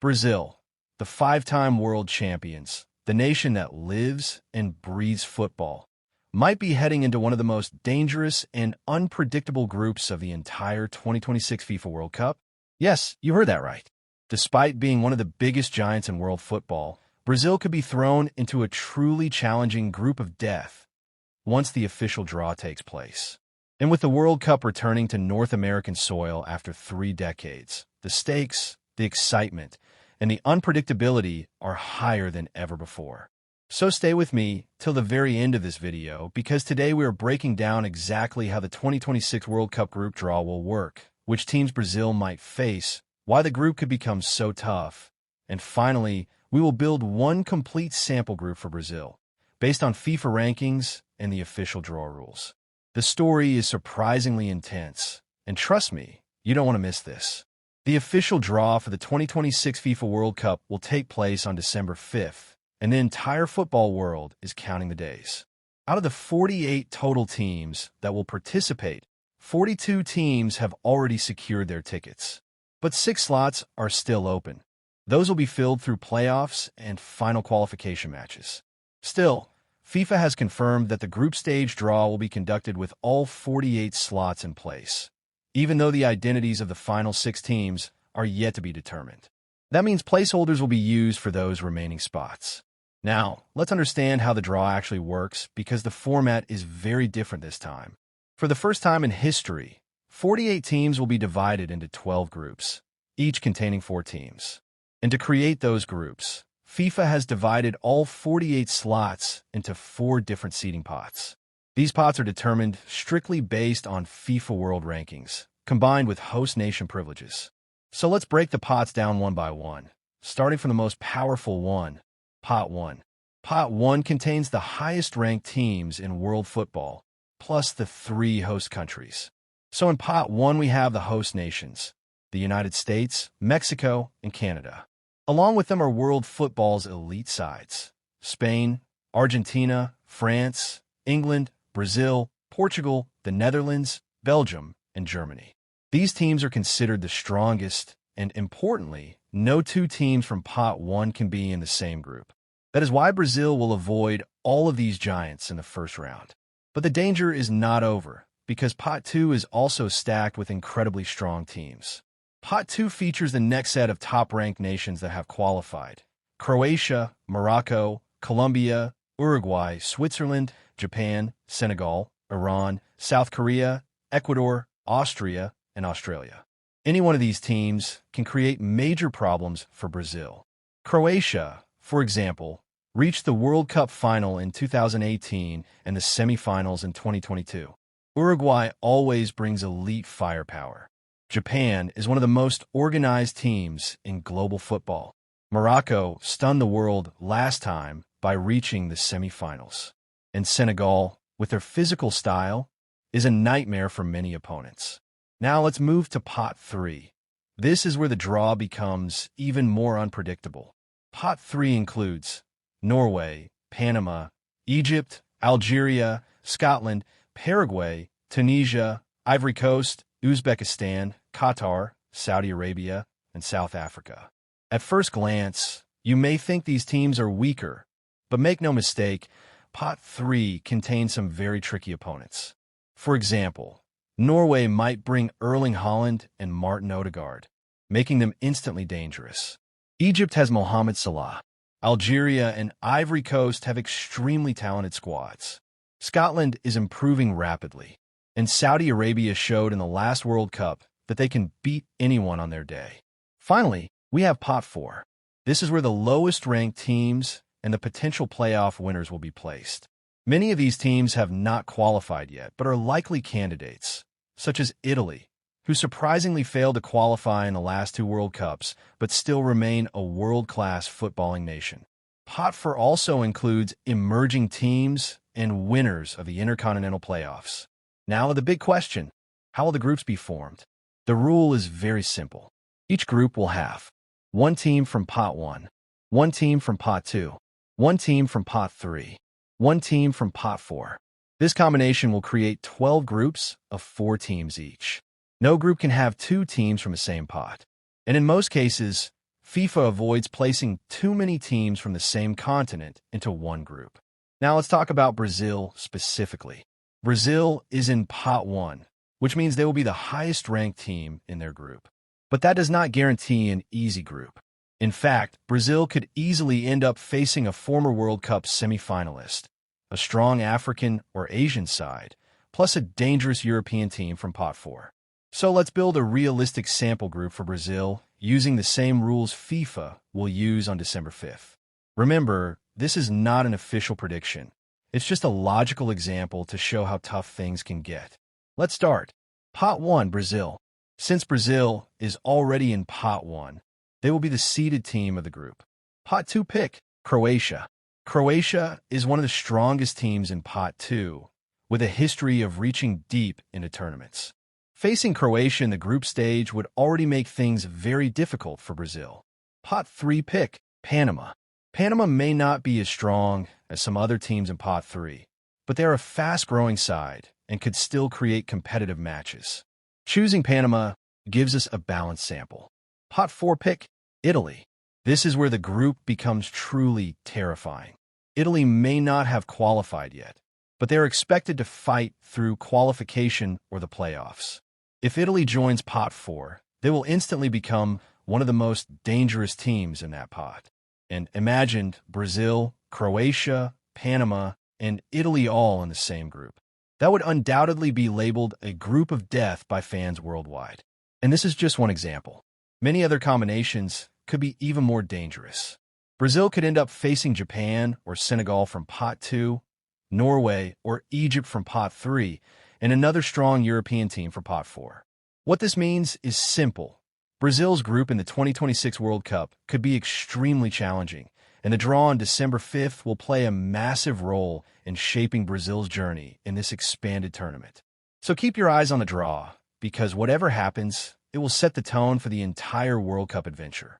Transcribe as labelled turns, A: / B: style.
A: Brazil, the five-time world champions, the nation that lives and breathes football, might be heading into one of the most dangerous and unpredictable groups of the entire 2026 FIFA World Cup. Yes, you heard that right. Despite being one of the biggest giants in world football, Brazil could be thrown into a truly challenging group of death once the official draw takes place. And with the World Cup returning to North American soil after 3 decades, the stakes, the excitement, and the unpredictability are higher than ever before. So stay with me till the very end of this video, because today we are breaking down exactly how the 2026 World Cup group draw will work, which teams Brazil might face, why the group could become so tough, and finally, we will build one complete sample group for Brazil, based on FIFA rankings and the official draw rules. The story is surprisingly intense, and trust me, you don't want to miss this. The official draw for the 2026 FIFA World Cup will take place on December 5th, and the entire football world is counting the days. Out of the 48 total teams that will participate, 42 teams have already secured their tickets. But 6 slots are still open. Those will be filled through playoffs and final qualification matches. Still, FIFA has confirmed that the group stage draw will be conducted with all 48 slots in place, even though the identities of the final 6 teams are yet to be determined. That means placeholders will be used for those remaining spots. Now, let's understand how the draw actually works, because the format is very different this time. For the first time in history, 48 teams will be divided into 12 groups, each containing 4 teams. And to create those groups, FIFA has divided all 48 slots into 4 different seeding pots. These pots are determined strictly based on FIFA World Rankings, combined with host nation privileges. So let's break the pots down one by one, starting from the most powerful one, Pot 1. Pot 1 contains the highest-ranked teams in world football, plus the 3 host countries. So in Pot 1 we have the host nations, the United States, Mexico, and Canada. Along with them are world football's elite sides: Spain, Argentina, France, England, Brazil, Portugal, the Netherlands, Belgium, and Germany. These teams are considered the strongest, and importantly, no 2 teams from Pot 1 can be in the same group. That is why Brazil will avoid all of these giants in the first round. But the danger is not over, because Pot 2 is also stacked with incredibly strong teams. Pot 2 features the next set of top-ranked nations that have qualified: Croatia, Morocco, Colombia, Uruguay, Switzerland, Japan, Senegal, Iran, South Korea, Ecuador, Austria, and Australia. Any one of these teams can create major problems for Brazil. Croatia, for example, reached the World Cup final in 2018 and the semifinals in 2022. Uruguay always brings elite firepower. Japan is one of the most organized teams in global football. Morocco stunned the world last time by reaching the semifinals. And Senegal, with their physical style, is a nightmare for many opponents. Now let's move to Pot 3. This is where the draw becomes even more unpredictable. Pot 3 includes Norway, Panama, Egypt, Algeria, Scotland, Paraguay, Tunisia, Ivory Coast, Uzbekistan, Qatar, Saudi Arabia, and South Africa. At first glance, you may think these teams are weaker, but make no mistake, Pot 3 contains some very tricky opponents. For example, Norway might bring Erling Haaland and Martin Odegaard, making them instantly dangerous. Egypt has Mohamed Salah. Algeria and Ivory Coast have extremely talented squads. Scotland is improving rapidly, and Saudi Arabia showed in the last World Cup that they can beat anyone on their day. Finally, we have Pot 4. This is where the lowest-ranked teams and the potential playoff winners will be placed. Many of these teams have not qualified yet, but are likely candidates, such as Italy, who surprisingly failed to qualify in the last 2 World Cups, but still remain a world-class footballing nation. Pot 4 also includes emerging teams and winners of the Intercontinental Playoffs. Now, the big question: how will the groups be formed? The rule is very simple. Each group will have 1 team from Pot 1, 1 team from Pot 2, 1 team from Pot 3, 1 team from Pot 4. This combination will create 12 groups of 4 teams each. No group can have 2 teams from the same pot. And in most cases, FIFA avoids placing too many teams from the same continent into one group. Now let's talk about Brazil specifically. Brazil is in Pot 1, which means they will be the highest-ranked team in their group. But that does not guarantee an easy group. In fact, Brazil could easily end up facing a former World Cup semifinalist, a strong African or Asian side, plus a dangerous European team from Pot 4. So let's build a realistic sample group for Brazil using the same rules FIFA will use on December 5th. Remember, this is not an official prediction. It's just a logical example to show how tough things can get. Let's start. Pot 1, Brazil. Since Brazil is already in Pot 1, they will be the seeded team of the group. Pot 2 pick, Croatia. Croatia is one of the strongest teams in Pot 2, with a history of reaching deep into tournaments. Facing Croatia in the group stage would already make things very difficult for Brazil. Pot 3 pick, Panama. Panama may not be as strong as some other teams in Pot 3, but they're a fast-growing side and could still create competitive matches. Choosing Panama gives us a balanced sample. Pot 4 pick, Italy. This is where the group becomes truly terrifying. Italy may not have qualified yet, but they're expected to fight through qualification or the playoffs. If Italy joins Pot 4, they will instantly become one of the most dangerous teams in that pot. And imagine Brazil, Croatia, Panama, and Italy all in the same group. That would undoubtedly be labeled a group of death by fans worldwide. And this is just one example. Many other combinations could be even more dangerous. Brazil could end up facing Japan or Senegal from Pot 2, Norway or Egypt from Pot 3, and another strong European team for Pot 4. What this means is simple. Brazil's group in the 2026 World Cup could be extremely challenging, and the draw on December 5th will play a massive role in shaping Brazil's journey in this expanded tournament. So keep your eyes on the draw, because whatever happens, it will set the tone for the entire World Cup adventure.